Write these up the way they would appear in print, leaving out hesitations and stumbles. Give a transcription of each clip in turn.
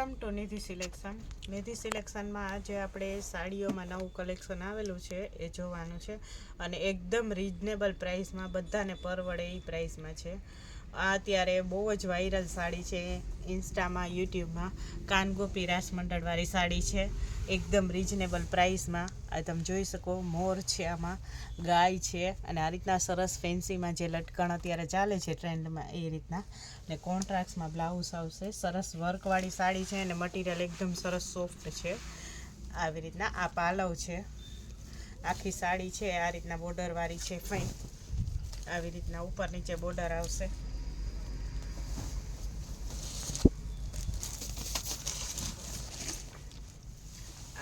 Welcome to Nidhi selection. Nidhi સિલેક્શનમાં આજે આપણે સાડીઓમાં નવું કલેક્શન આવેલું છે એ જોવાનું છે અને એકદમ રીઝનેબલ પ્રાઇસમાં, બધાને પરવડે એ પ્રાઇસમાં છે. આ અત્યારે બહુ જ વાયરલ સાડી છે ઇન્સ્ટામાં, યુટ્યુબમાં. કાનગોપી રાસમંડળવાળી સાડી છે, એકદમ રીઝનેબલ પ્રાઇસમાં. આ તમે જોઈ શકો, મોર છે, આમાં ગાય છે અને આ રીતના સરસ ફેન્સીમાં જે લટકણ અત્યારે ચાલે છે ટ્રેન્ડમાં એ રીતના. ને કોન્ટ્રાક્ટ્સમાં બ્લાઉઝ આવશે. સરસ વર્કવાળી સાડી છે અને મટીરિયલ એકદમ સરસ સોફ્ટ છે. આવી રીતના આ પાલવ છે, આખી સાડી છે આ રીતના બોર્ડરવાળી છે, ફાઇન. આવી રીતના ઉપર નીચે બોર્ડર આવશે.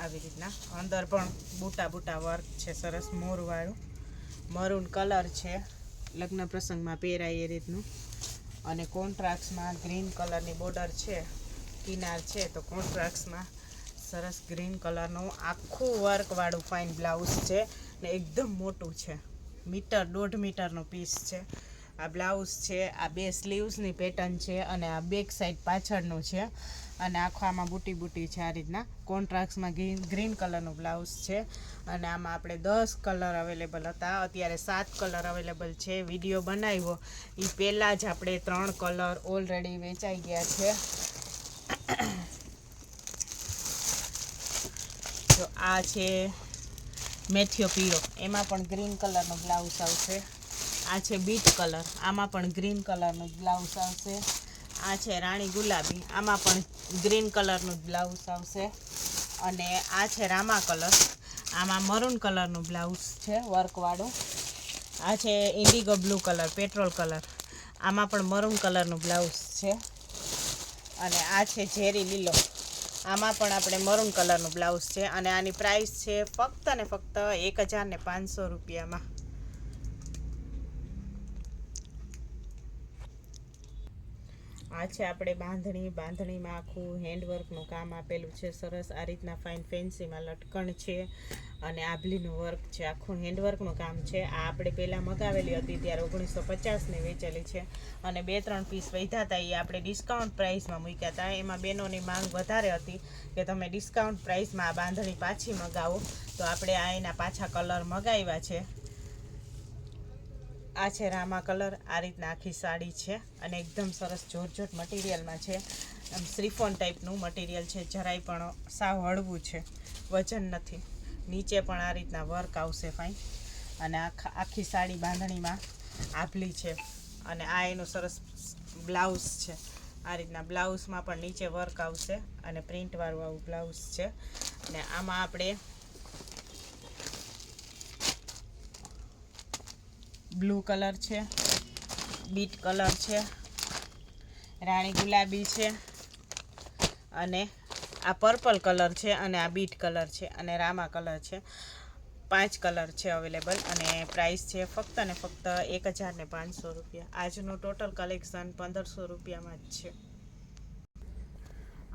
આવી રીતના અંદર પણ બૂટા બૂટા વર્ક છે, સરસ મોરવાળું. મરૂન કલર છે, લગ્ન પ્રસંગમાં પહેરાય એ રીતનું. અને કોન્ટ્રાક્ટ્સમાં ગ્રીન કલરની બોર્ડર છે, કિનાર છે, તો કોન્ટ્રાક્ટ્સમાં સરસ ગ્રીન કલરનું આખું વર્કવાળું ફાઇન બ્લાઉઝ છે ને એકદમ મોટું છે, 1.5 મીટરનો પીસ છે આ બ્લાઉઝ છે. આ બે સ્લીવ્સની પેટર્ન છે અને આ બેક સાઈડ પાછળનું છે અને આખામાં બુટી બુટી છે. આ રીતના કોન્ટ્રાક્ટ્સમાં ગ્રીન કલરનું બ્લાઉઝ છે અને આમાં આપણે 10 કલર અવેલેબલ હતા, અત્યારે 7 કલર અવેલેબલ છે. વિડીયો બનાવ્યો એ પહેલાં જ આપણે 3 કલર ઓલરેડી વેચાઈ ગયા છે. તો આ છે મેથિયો પીળો, એમાં પણ ગ્રીન કલરનો બ્લાઉઝ આવશે. આ છે બીટ કલર, આમાં પણ ગ્રીન કલરનું બ્લાઉઝ આવશે. આ છે રાણી ગુલાબી, આમાં પણ ગ્રીન કલરનું બ્લાઉઝ આવશે. અને આ છે રામા કલર, આમાં મરૂન કલરનું બ્લાઉઝ છે વર્કવાળું. આ છે Indigo blue colour, petrol colour, આમાં પણ મરૂન કલરનું બ્લાઉઝ છે. અને આ છે ઝેરી લીલો, આમાં પણ આપણે મરૂન કલરનું બ્લાઉઝ છે અને આની પ્રાઇસ છે ફક્ત ને ફક્ત 1500 રૂપિયામાં. આ છે આપણે બાંધણીમાં આખું હેન્ડવર્કનું કામ આપેલું છે સરસ. આ રીતના ફાઇન ફેન્સીમાં લટકણ છે અને આભલીનું વર્ક છે, આખું હેન્ડવર્કનું કામ છે. આ આપણે પહેલાં મગાવેલી હતી ત્યારે 1950ની વેચેલી છે અને 2-3 પીસ વધ્યા હતા, એ આપણે ડિસ્કાઉન્ટ પ્રાઇસમાં મૂક્યા હતા. એમાં બહેનોની માંગ વધારે હતી કે તમે ડિસ્કાઉન્ટ પ્રાઇસમાં આ બાંધણી પાછી મગાવો, તો આપણે આ એના પાછા કલર મગાવ્યા છે. આ છે રામા કલર, આ રીતના આખી સાડી છે અને એકદમ સરસ જોરજોટ મટીરિયલમાં છે. આમ શ્રીફોન ટાઈપનું મટીરિયલ છે, જરાય પણ સાવ હળવું છે, વજન નથી. નીચે પણ આ રીતના વર્ક આવશે ફાઇન. અને આખી સાડી બાંધણીમાં આભલી છે અને આ એનું સરસ બ્લાઉઝ છે. આ રીતના બ્લાઉઝમાં પણ નીચે વર્ક આવશે અને પ્રિન્ટવાળું આવું બ્લાઉઝ છે. અને આમાં આપણે બ્લુ કલર છે, બીટ કલર છે, રાણી ગુલાબી છે અને આ પર્પલ કલર છે અને આ બીટ કલર છે અને રામા કલર છે. 5 કલર છે અવેલેબલ અને પ્રાઇસ છે ફક્ત ને ફક્ત 1500 રૂપિયા. આજનું ટોટલ કલેક્શન 1500 રૂપિયામાં જ છે.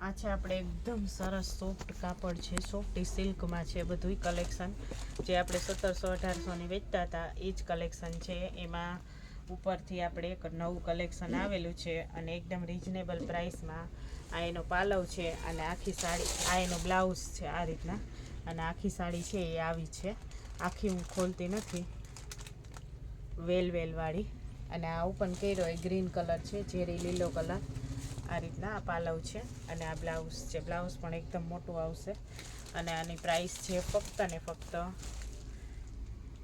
આ છે આપણે એકદમ સરસ સોફ્ટ કાપડ છે, સોફ્ટી સિલ્કમાં છે બધું કલેક્શન. જે આપણે 1700-1800ની વેચતા હતા એ જ કલેક્શન છે. એમાં ઉપરથી આપણે એક નવું કલેક્શન આવેલું છે અને એકદમ રીઝનેબલ પ્રાઇસમાં. આ એનો પાલવ છે અને આખી સાડી, આ એનો બ્લાઉઝ છે આ રીતના. અને આખી સાડી છે એ આવી છે, આખી હું ખોલતી નથી, વેલવાળી. અને આ ઓપન કર્યો એ ગ્રીન કલર છે, ઝેરી લીલો કલર. આ રીતના આ પાલવ છે અને આ બ્લાઉઝ છે. બ્લાઉઝ પણ એકદમ મોટું આવશે અને આની પ્રાઇસ છે ફક્ત ને ફક્ત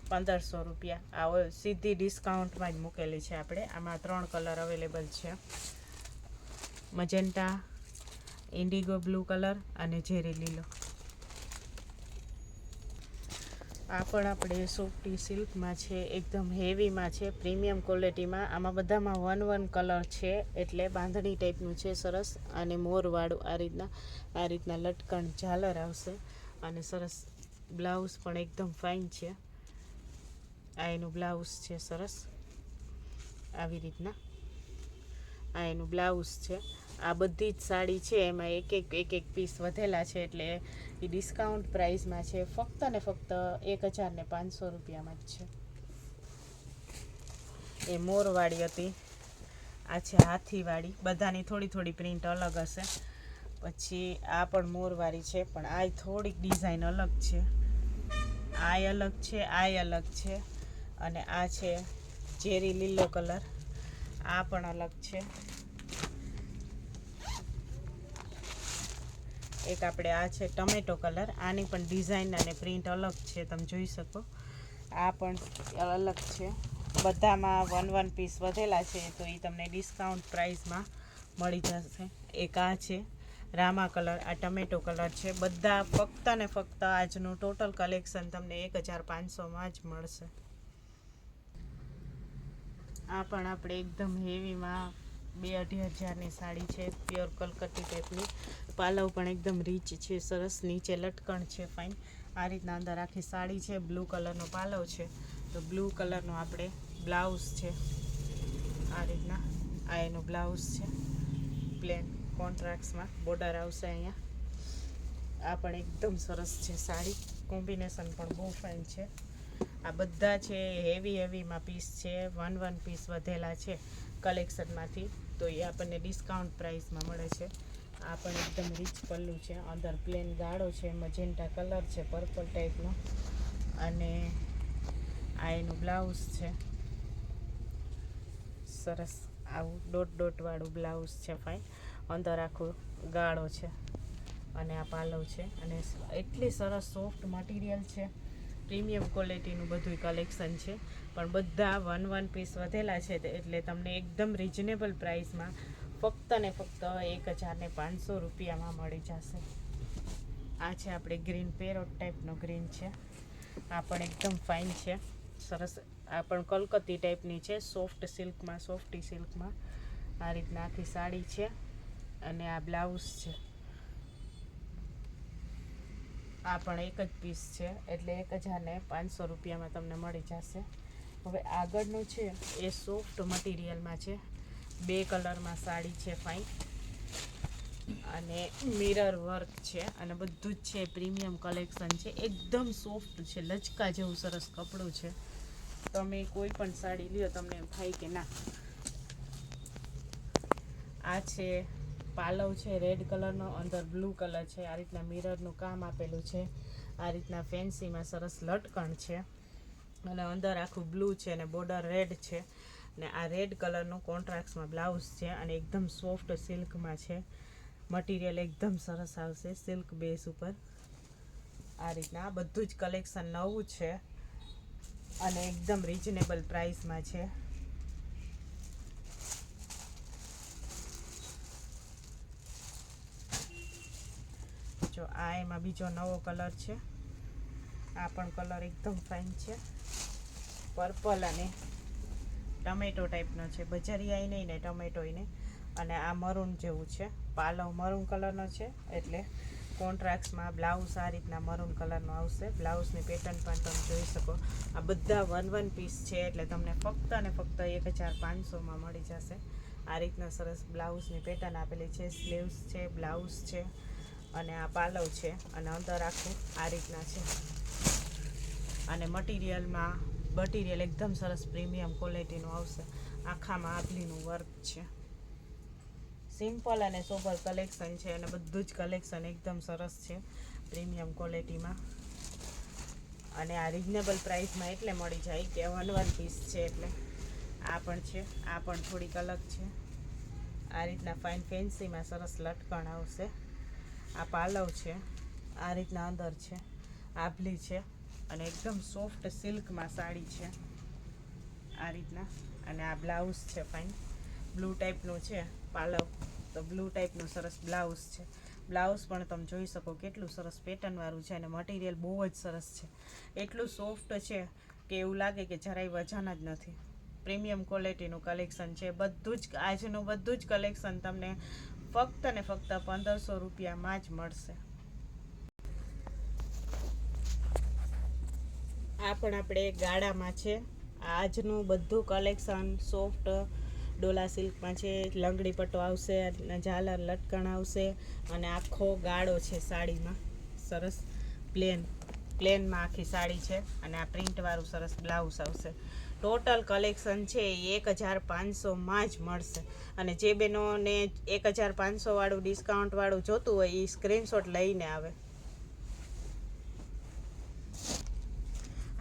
1500 રૂપિયા. આ સીધી ડિસ્કાઉન્ટમાં જ મૂકેલી છે આપણે. આમાં 3 કલર અવેલેબલ છે, મજેન્ટા, ઇન્ડિગો બ્લુ કલર અને ઝેરી લીલો. આ પણ આપણે સોફ્ટી સિલ્કમાં છે, એકદમ હેવીમાં છે, પ્રીમિયમ ક્વોલિટીમાં. આમાં બધામાં 1 કલર છે એટલે બાંધણી ટાઈપનું છે સરસ. અને મોરવાળું આ રીતના લટકણ ઝાલર આવશે અને સરસ બ્લાઉઝ પણ એકદમ ફાઇન છે. આ એનું બ્લાઉઝ છે સરસ, આવી રીતના આ એનું બ્લાઉઝ છે. આ બધી જ સાડી છે એમાં એક એક પીસ વધેલા છે એટલે એ ડિસ્કાઉન્ટ પ્રાઇસમાં છે, ફક્ત ને ફક્ત 1500 રૂપિયામાં જ છે. એ મોરવાળી હતી, આ છે હાથીવાળી. બધાની થોડી થોડી પ્રિન્ટ અલગ હશે. પછી આ પણ મોરવાળી છે, પણ આ થોડીક ડિઝાઇન અલગ છે. આ અલગ છે, આ અલગ છે, અને આ છે ચેરી લીલો કલર. આ પણ અલગ છે. એક આપણે આ છે ટમેટો કલર. આની પણ ડિઝાઇન અને પ્રિન્ટ અલગ છે, તમે જોઈ શકો. આ પણ અલગ છે. બધામાં 1 પીસ વધેલા છે, તો એ તમને ડિસ્કાઉન્ટ પ્રાઇસમાં મળી જશે. એક આ છે રામા કલર. આ ટમેટો કલર છે. બધા ફક્ત ને ફક્ત આજનું ટોટલ કલેક્શન તમને 1500માં જ મળશે. આ પણ આપણે એકદમ હેવીમાં 2-2.5 હજારની સાડી છે, પ્યોર કલકત્તી ટાઈપની. પાલવ પણ એકદમ રીચ છે, સરસ. નીચે લટકણ છે, ફાઇન. આ રીતના અંદર આખી સાડી છે. બ્લુ કલરનો પાલવ છે, તો બ્લુ કલરનો આપણે બ્લાઉઝ છે. આ રીતના આ એનું બ્લાઉઝ છે, પ્લેન કોન્ટ્રાક્ટ્સમાં બોર્ડર આવશે અહીંયા. આ પણ એકદમ સરસ છે સાડી. કોમ્બિનેશન પણ બહુ ફાઇન છે. આ બધા છે હેવીમાં પીસ છે. 1 પીસ વધેલા છે કલેક્શનમાંથી, તો એ આપણને ડિસ્કાઉન્ટ પ્રાઇસમાં મળે છે. આ પણ એકદમ રીચ પલ્લું છે. અંદર પ્લેન ગાળો છે, મજેન્ટા કલર છે, પર્પલ ટાઈપનો. અને આ એનું બ્લાઉઝ છે, સરસ. આવું ડોટ વાળું બ્લાઉઝ છે, ફાઇન. અંદર આખો ગાળો છે, અને આ પાલવ છે. અને એટલી સરસ સોફ્ટ મટીરિયલ છે. પ્રીમિયમ ક્વોલિટીનું બધું કલેક્શન છે, પણ બધા 1 પીસ વધેલા છે, એટલે તમને એકદમ રિઝનેબલ પ્રાઇસમાં ફક્ત ને ફક્ત 1500 રૂપિયામાં મળી જશે. આ છે આપણે ગ્રીન પેરોટ ટાઈપનો ગ્રીન છે. આ પણ એકદમ ફાઇન છે, સરસ. આ પણ કલકત્તી ટાઈપની છે, સોફ્ટ સિલ્કમાં, સોફ્ટી સિલ્કમાં. આ રીતના આખી સાડી છે, અને આ બ્લાઉઝ છે. આ પણ એક જ પીસ છે, એટલે 1500 રૂપિયામાં તમને મળી જશે. હવે આગળનું છે એ સોફ્ટ મટીરિયલમાં છે. 2 કલરમાં સાડી છે, ફાઇન. અને મિરર વર્ક છે, અને બધું જ છે પ્રીમિયમ કલેક્શન છે. એકદમ સોફ્ટ છે, લચકા જેવું સરસ કપડું છે. તમે કોઈ પણ સાડી લ્યો તમને એમ થાય કે ના. આ છે પાલવ છે રેડ કલરનો, અંદર બ્લુ કલર છે. આ રીતના મિરરનું કામ આપેલું છે. આ રીતના ફેન્સીમાં સરસ લટકણ છે, અને અંદર આખું બ્લુ છે, અને બોર્ડર રેડ છે. ને આ રેડ કલરનું કોન્ટ્રાક્ટ્સમાં બ્લાઉઝ છે, અને એકદમ સોફ્ટ સિલ્કમાં છે. મટીરિયલ એકદમ સરસ આવશે સિલ્ક બેઝ ઉપર. આ રીતના બધું જ કલેક્શન નવું છે, અને એકદમ રિઝનેબલ પ્રાઇસમાં છે. જો આ એમાં બીજો નવો કલર છે. આ પણ કલર એકદમ ફાઇન છે, પર્પલ અને ટમેટો ટાઈપનો છે. બજરિયાઈ નહીં ને ટમેટોય નહીં. અને આ મરૂન જેવું છે. પાલવ મરૂન કલરનો છે, એટલે કોન્ટ્રાક્ટ્સમાં બ્લાઉઝ આ રીતના મરૂન કલરનો આવશે. બ્લાઉઝની પેટર્ન પણ તમે જોઈ શકો. આ બધા 1 પીસ છે, એટલે તમને ફક્ત ને ફક્ત 1500માં મળી જશે. આ રીતના સરસ બ્લાઉઝની પેટર્ન આપેલી છે. સ્લીવ્સ છે, બ્લાઉઝ છે, અને આ પાલવ છે, અને અંદર આખું આ રીતના છે. અને મટીરિયલ એકદમ સરસ પ્રીમિયમ ક્વોલિટીનું આવશે. આખામાં આભલીનું વર્ક છે. સિમ્પલ અને સોબર કલેક્શન છે, અને બધું જ કલેક્શન એકદમ સરસ છે પ્રીમિયમ ક્વોલિટીમાં. અને આ રિઝનેબલ પ્રાઇસમાં એટલે મળી જાય કે 1 પીસ છે એટલે. આ પણ છે, આ પણ થોડીક અલગ છે. આ રીતના ફાઇન ફેન્સીમાં સરસ લટકણ આવશે. આ પાલવ છે, આ રીતના અંદર છે, આભલી છે, અને એકદમ સોફ્ટ સિલ્કમાં સાડી છે. આ રીતના. અને આ બ્લાઉઝ છે, ફાઇન બ્લુ ટાઈપનું છે પાલવ, તો બ્લુ ટાઈપનું સરસ બ્લાઉઝ છે. બ્લાઉઝ પણ તમે જોઈ શકો કેટલું સરસ પેટર્નવાળું છે, અને મટીરિયલ બહુ જ સરસ છે. એટલું સોફ્ટ છે કે એવું લાગે કે જરાય વજન જ નથી. પ્રીમિયમ ક્વોલિટીનું કલેક્શન છે. બધું જ આજનું બધું જ કલેક્શન તમને ફક્ત ને ફક્ત 1500 રૂપિયામાં જ મળશે. આ પણ આપણે ગાળામાં છે. આજનું બધું કલેક્શન સોફ્ટ ડોલા સિલ્કમાં છે. લંગડી પટ્ટો આવશે, ઝાલર લટકણ આવશે, અને આખો ગાળો છે સાડીમાં. સરસ પ્લેનમાં આખી સાડી છે, અને આ પ્રિન્ટવાળું સરસ બ્લાઉઝ આવશે. ટોટલ કલેક્શન છે એ 1500માં જ મળશે. અને જે બહેનોને 1500 વાળું ડિસ્કાઉન્ટ વાળું જોતું હોય એ સ્ક્રીનશોટ લઈને આવે.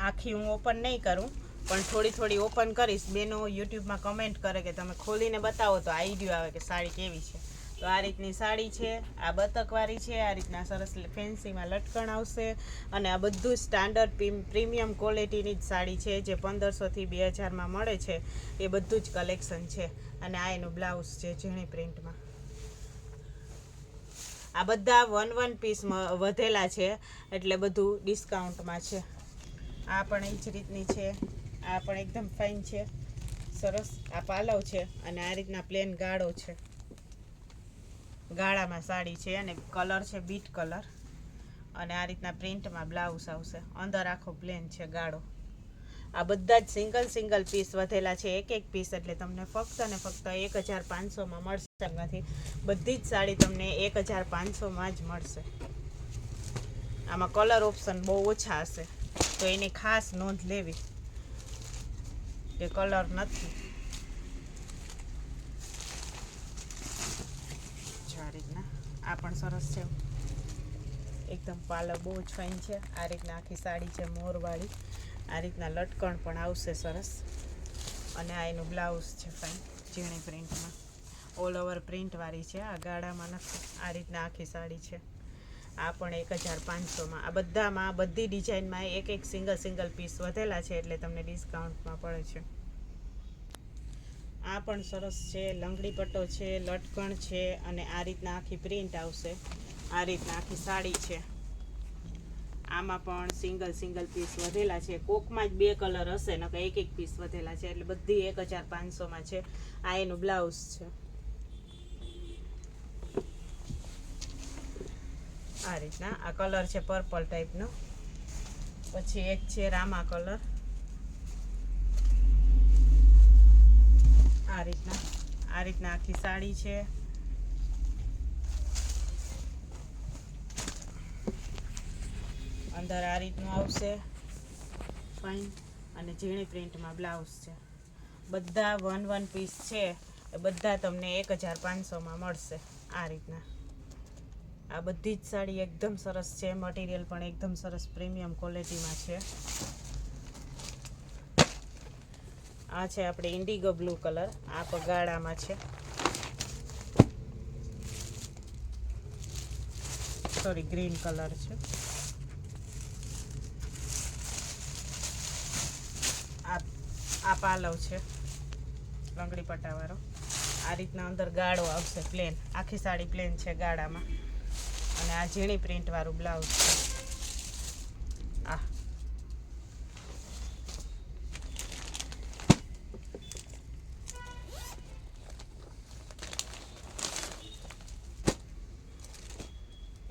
આખી હું ઓપન નહીં કરું પણ થોડી ઓપન કરીશ. બેનો યુટ્યુબમાં કમેન્ટ કરે કે તમે ખોલીને બતાવો તો આઈડિયા આવે કે સાડી કેવી છે. તો આ રીતની સાડી છે, આ બતકવાળી છે, આ રીતના સરસ ફેન્સીમાં લટકણ આવશે. અને આ બધું સ્ટાન્ડર્ડ પ્રીમિયમ ક્વોલિટીની જ સાડી છે જે 1500થી 2000માં મળે છે. એ બધું જ કલેક્શન છે. અને આ એનું બ્લાઉઝ છે ઝીણી પ્રિન્ટમાં. આ બધા 1 પીસ વધેલા છે એટલે બધું ડિસ્કાઉન્ટમાં છે. આ પણ એ જ રીતની છે. આ પણ એકદમ ફાઇન છે, સરસ. આ પાલવ છે અને આ રીતના પ્લેન ગાળો છે. ગાળામાં સાડી છે અને કલર છે બીટ કલર. અને આ રીતના પ્રિન્ટમાં બ્લાઉઝ આવશે. અંદર આખો પ્લેન છે ગાળો. આ બધા જ સિંગલ પીસ વધેલા છે, એક પીસ. એટલે તમને ફક્ત ને ફક્ત 1500માં મળશે. એમાંથી બધી જ સાડી તમને 1500માં જ મળશે. આમાં કલર ઓપ્શન બહુ ઓછા હશે તો એની ખાસ નોંધ લેવી કે કલર નથી. આ રીતના આ પણ સરસ છે, એકદમ પાલવ બહુ જ ફાઇન છે. આ રીતના આખી સાડી છે મોરવાળી. આ રીતના લટકણ પણ આવશે સરસ. અને આ એનું બ્લાઉઝ છે ફાઇન ઝીણી પ્રિન્ટમાં, ઓલ ઓવર પ્રિન્ટવાળી છે. આ ગાળામાં નથી. આ રીતના આખી સાડી છે. આ પણ 1500માં. આ બધામાં બધી ડિઝાઇનમાં એક સિંગલ પીસ વધેલા છે એટલે તમને ડિસ્કાઉન્ટમાં પડે છે. આ પણ સરસ છે, લંગડી પટ્ટો છે, લટકણ છે અને આ રીતના આખી પ્રિન્ટ આવશે. આ રીતના આખી સાડી છે. આમાં પણ સિંગલ પીસ વધેલા છે. કોકમાં જ 2 કલર હશે ને એક પીસ વધેલા છે એટલે બધી 1500માં છે. આ એનું બ્લાઉઝ છે. આ રીતના આ કલર છે પર્પલ ટાઈપનો. પછી એક છે રામા કલર. આ રીતના આખી સાડી છે. અંદર આ રીતનું આવશે ફાઇન અને ઝીણી પ્રિન્ટમાં બ્લાઉઝ છે. બધા 1 પીસ છે એ બધા તમને 1500માં મળશે. આ રીતના આ બધી જ સાડી એકદમ સરસ છે. મટીરિયલ પણ એકદમ સરસ પ્રીમિયમ ક્વોલિટીમાં છે. આ છે આપણે ઇન્ડિગો બ્લુ કલર. આ પગાળામાં છે, સોરી ગ્રીન કલર છે. આ પાલવ છે લંગડી પટ્ટાવાળો. આ રીતના અંદર ગાળો આવશે પ્લેન. આખી સાડી પ્લેન છે ગાળામાં. અને આ ઝીણી પ્રિન્ટ વાળું બ્લાઉઝ છે. આ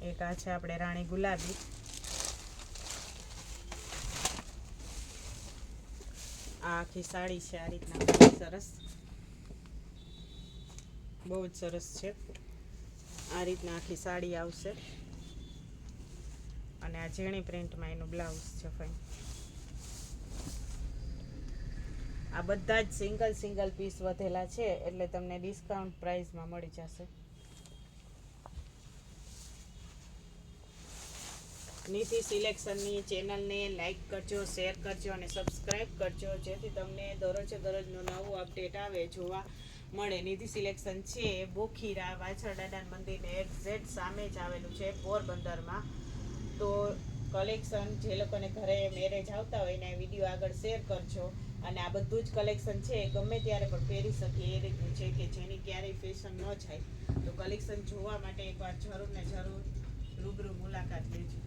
એક આ છે આપણે રાણી ગુલાબી. આ આખી સાડી છે આ રીતના સરસ, બહુ જ સરસ છે. આ રીતના આખી સાડી આવશે અને આ ઝીણી પ્રિન્ટમાં એનું બ્લાઉઝ છે ફાઇન. આ બધા જ સિંગલ પીસ વધેલા છે એટલે તમને ડિસ્કાઉન્ટ પ્રાઇસમાં મળી જશે. નીતિ સિલેક્શનની ચેનલને લાઈક કરજો, શેર કરજો અને સબસ્ક્રાઈબ કરજો જેથી તમને દરરોજનું નવું અપડેટ આવે જોવા મળે. નીતિ સિલેક્શન છે બોખીરા વાછરદાદા મંદિરને એક્ઝેક્ટ સામે જ આવેલું છે પોરબંદરમાં. તો કલેક્શન જે લોકોને ઘરે મેરેજ આવતા હોય એને વિડીયો આગળ શેર કરજો. અને આ બધું જ કલેક્શન છે ગમે ત્યારે પણ પહેરી શકીએ એ રીતનું છે કે જેની ક્યારેય ફેશન ન જાય. તો કલેક્શન જોવા માટે એકવાર જરૂર ને જરૂર રૂબરૂ મુલાકાત લેજો.